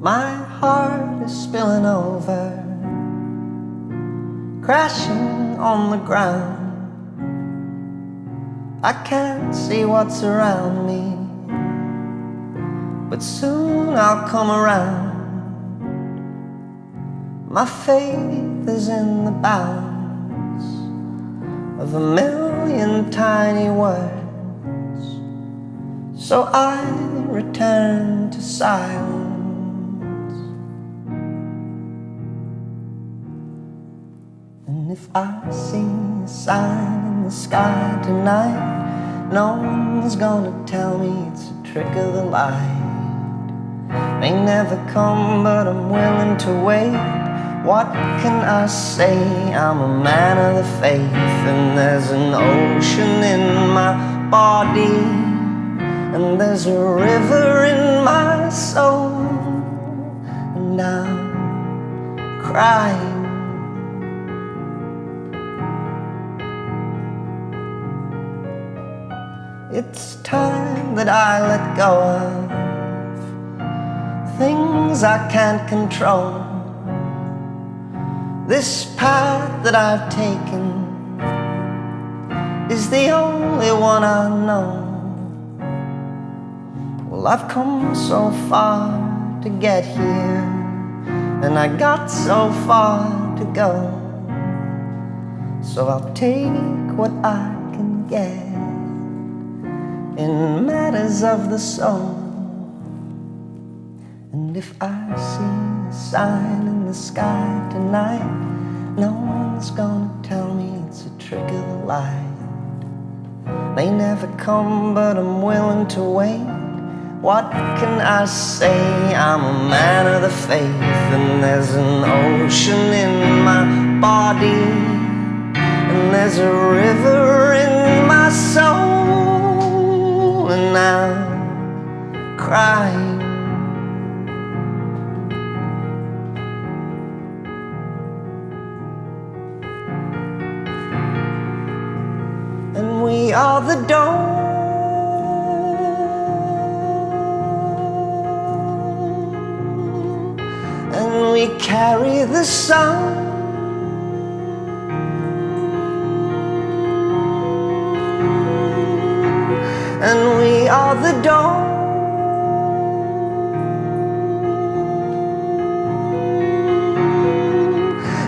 My heart is spilling over, crashing on the ground. I can't see what's around me, but soon I'll come around. My faith is in the bounds of a million tiny words, so I return to silence. And if I see a sign in the sky tonight, no one's gonna tell me it's a trick of the light. May never come, but I'm willing to wait. What can I say? I'm a man of the faith, and there's an ocean in my body, and there's a river in my soul, and I'm crying. It's time that I let go of things I can't control. This path that I've taken is the only one I know. Well, I've come so far to get here, and I got so far to go, so I'll take what I can get in matters of the soul. And if I see a sign in the sky tonight, no one's gonna tell me it's a trick of the light. May never come, but I'm willing to wait. What can I say? I'm a man of the faith, and there's an ocean in my body, and there's a river in my soul, and I'm crying. And we are the dawn, and we carry the sun, and we are the dawn,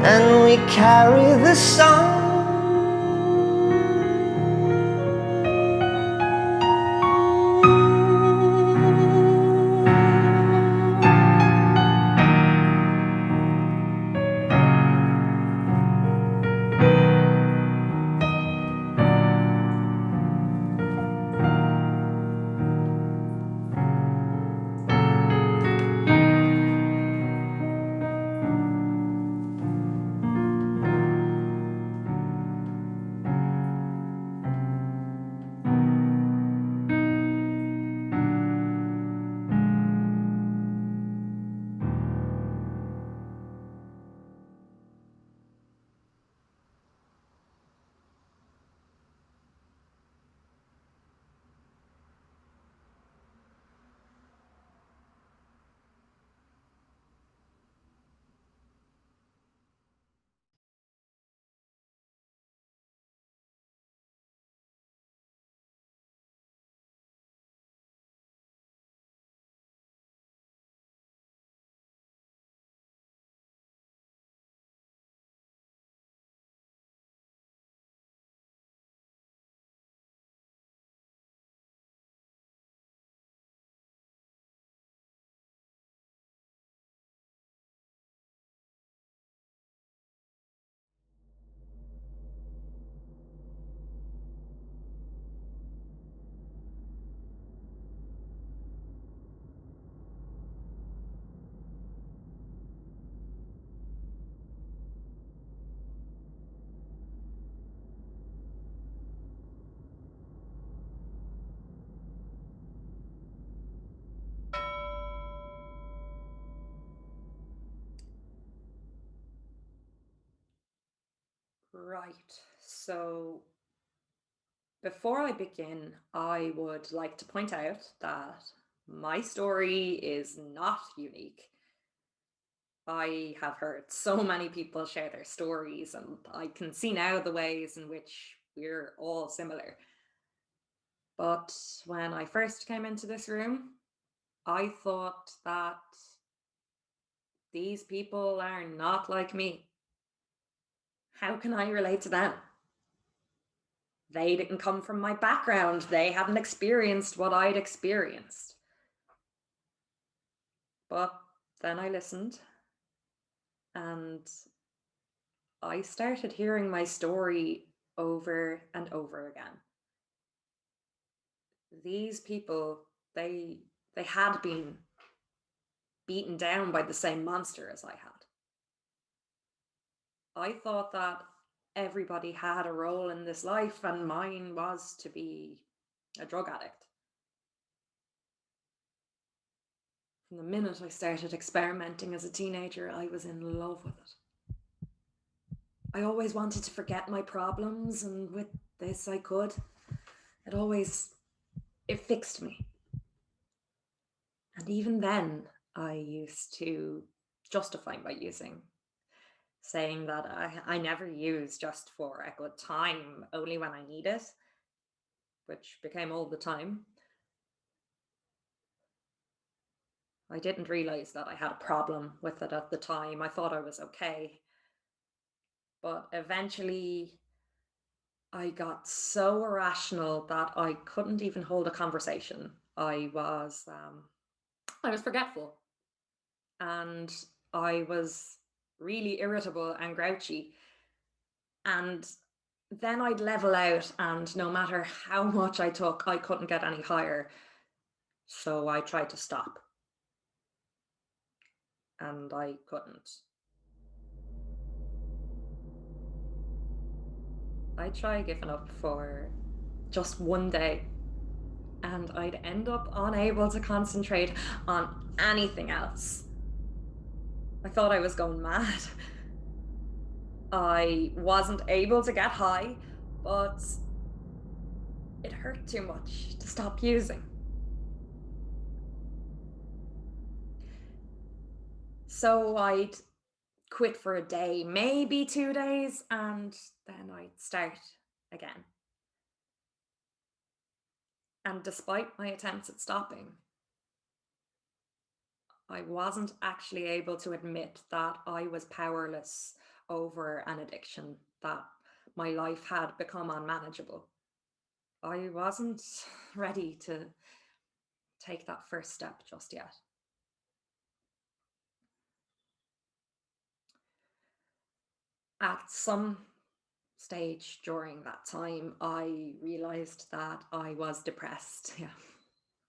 and we carry the sun. Right. So before I begin, I would like to point out that my story is not unique. I have heard so many people share their stories, and I can see now the ways in which we're all similar. But when I first came into this room, I thought that these people are not like me. How can I relate to them? They didn't come from my background. They hadn't experienced what I'd experienced. But then I listened and I started hearing my story over and over again. These people, they had been beaten down by the same monster as I had. I thought that everybody had a role in this life, and mine was to be a drug addict. From the minute I started experimenting as a teenager, I was in love with it. I always wanted to forget my problems, and with this I could. It fixed me. And even then, I used to justify my using, saying that I never use just for a good time, only when I need it, which became all the time. I didn't realize that I had a problem with it at the time. I thought I was okay. But eventually, I got so irrational that I couldn't even hold a conversation. I was forgetful, and I was really irritable and grouchy. And then I'd level out, and no matter how much I took, I couldn't get any higher. So I tried to stop, and I couldn't. I tried giving up for just one day, and I'd end up unable to concentrate on anything else. I thought I was going mad. I wasn't able to get high, but it hurt too much to stop using. So I'd quit for a day, maybe 2 days, and then I'd start again. And despite my attempts at stopping, I wasn't actually able to admit that I was powerless over an addiction, that my life had become unmanageable. I wasn't ready to take that first step just yet. At some stage during that time, I realized that I was depressed. Yeah.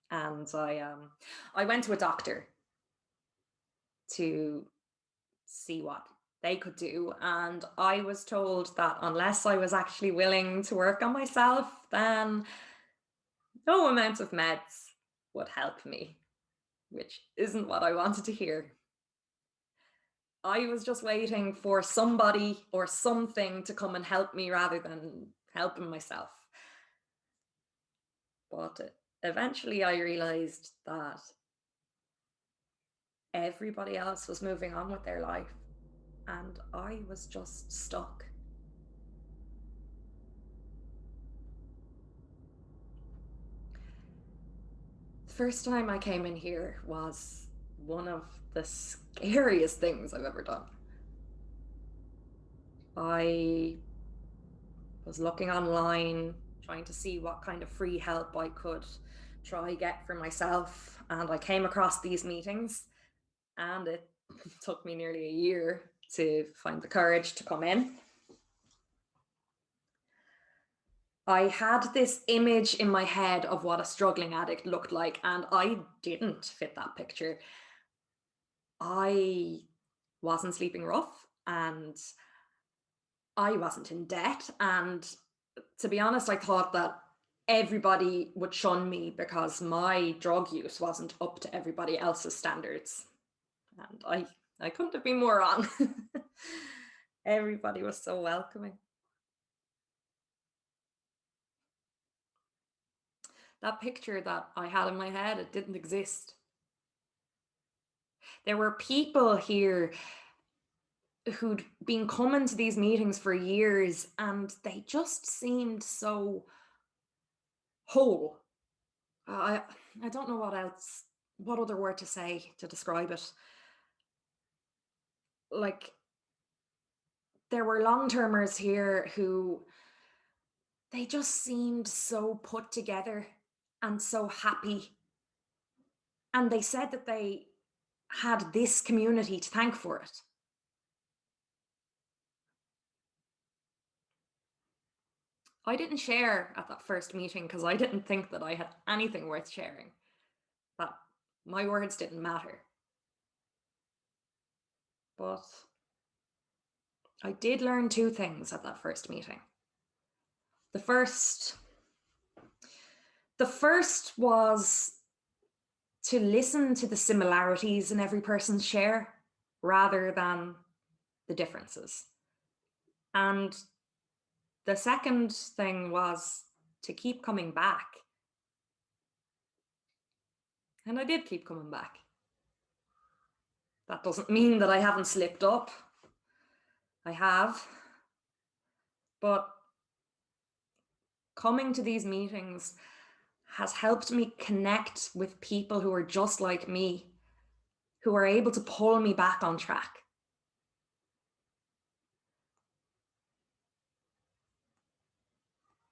And I went to a doctor to see what they could do. And I was told that unless I was actually willing to work on myself, then no amount of meds would help me, which isn't what I wanted to hear. I was just waiting for somebody or something to come and help me rather than helping myself. But eventually I realized that everybody else was moving on with their life, and I was just stuck. The first time I came in here was one of the scariest things I've ever done. I was looking online, trying to see what kind of free help I could try get for myself, and I came across these meetings, and it took me nearly a year to find the courage to come in. I had this image in my head of what a struggling addict looked like, and I didn't fit that picture. I wasn't sleeping rough, and I wasn't in debt. And to be honest, I thought that everybody would shun me because my drug use wasn't up to everybody else's standards. And I couldn't have been more wrong. Everybody was so welcoming. That picture that I had in my head, it didn't exist. There were people here who'd been coming to these meetings for years, and they just seemed so whole. I don't know what other word to say to describe it. Like, there were long-termers here who, they just seemed so put together and so happy. And they said that they had this community to thank for it. I didn't share at that first meeting because I didn't think that I had anything worth sharing, that my words didn't matter. But I did learn two things at that first meeting. The first was to listen to the similarities in every person's share rather than the differences. And the second thing was to keep coming back. And I did keep coming back. That doesn't mean that I haven't slipped up. I have. But coming to these meetings has helped me connect with people who are just like me, who are able to pull me back on track.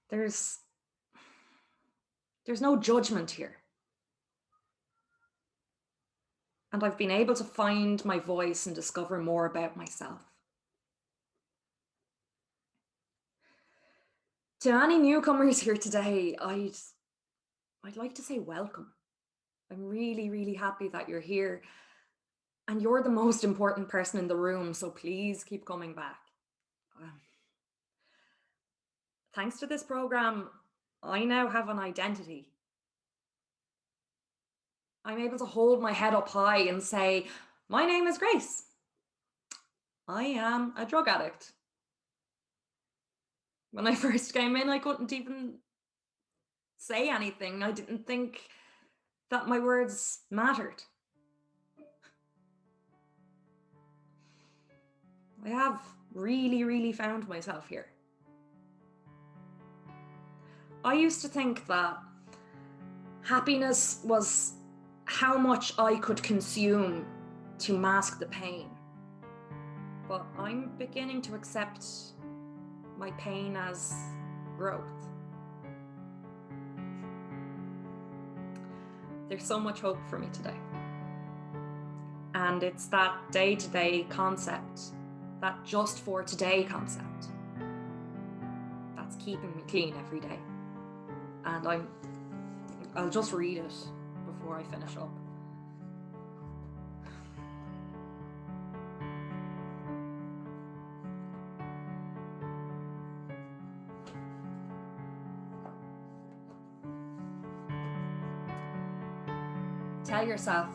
There's no judgment here. And I've been able to find my voice and discover more about myself. To any newcomers here today, I'd like to say welcome. I'm really, really happy that you're here. And you're the most important person in the room, so please keep coming back. Thanks to this program, I now have an identity. I'm able to hold my head up high and say, my name is Grace. I am a drug addict. When I first came in, I couldn't even say anything. I didn't think that my words mattered. I have really, really found myself here. I used to think that happiness was how much I could consume to mask the pain. But I'm beginning to accept my pain as growth. There's so much hope for me today. And it's that day-to-day concept, that just for today concept, that's keeping me clean every day. And I'll just read it before I finish up. Tell yourself,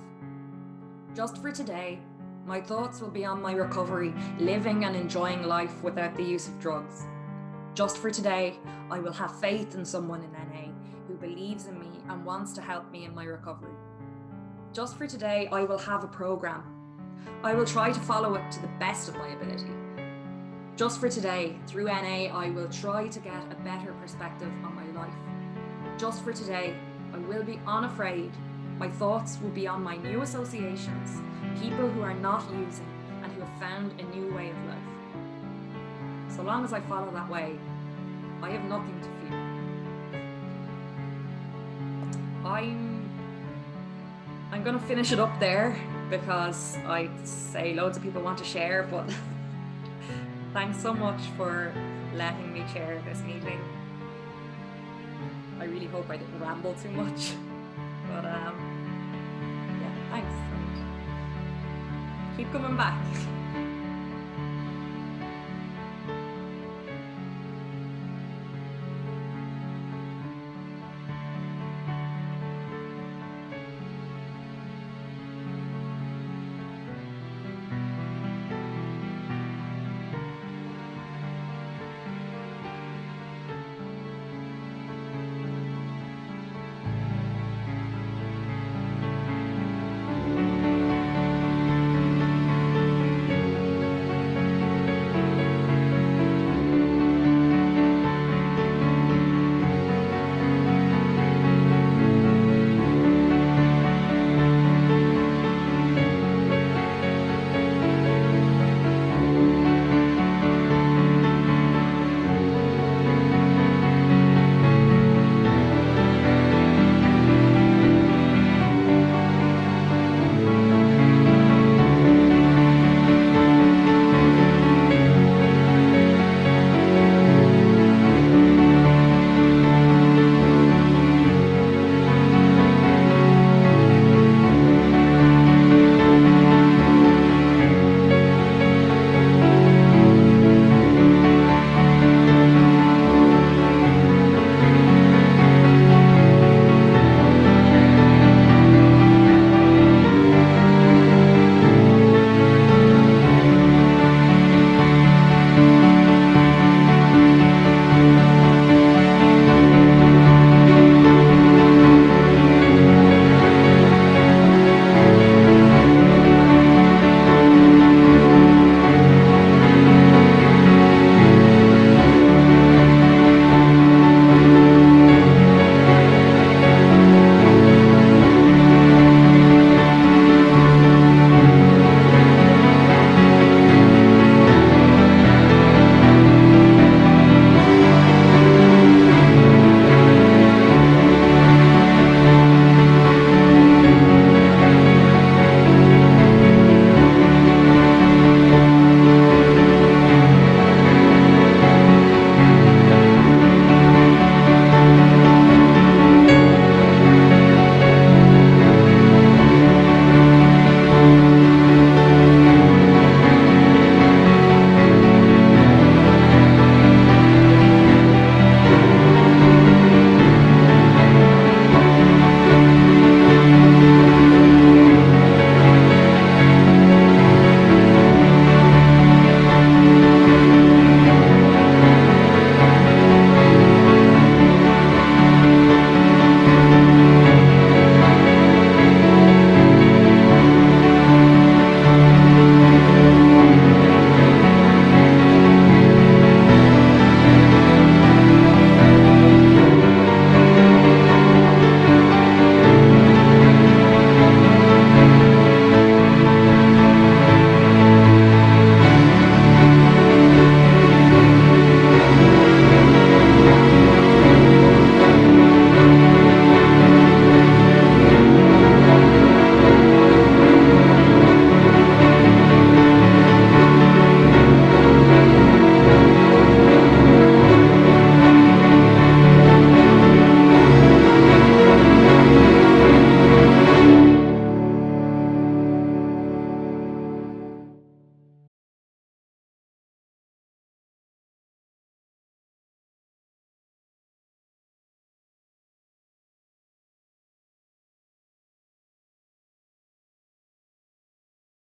just for today, my thoughts will be on my recovery, living and enjoying life without the use of drugs. Just for today, I will have faith in someone in NA who believes in me and wants to help me in my recovery. Just for today, I will have a program. I will try to follow it to the best of my ability. Just for today, through NA, I will try to get a better perspective on my life. Just for today, I will be unafraid. My thoughts will be on my new associations, people who are not using and who have found a new way of life. So long as I follow that way, I have nothing to fear. I'm gonna finish it up there because I'd say loads of people want to share, but thanks so much for letting me chair this meeting. I really hope I didn't ramble too much, but yeah, thanks. And keep coming back.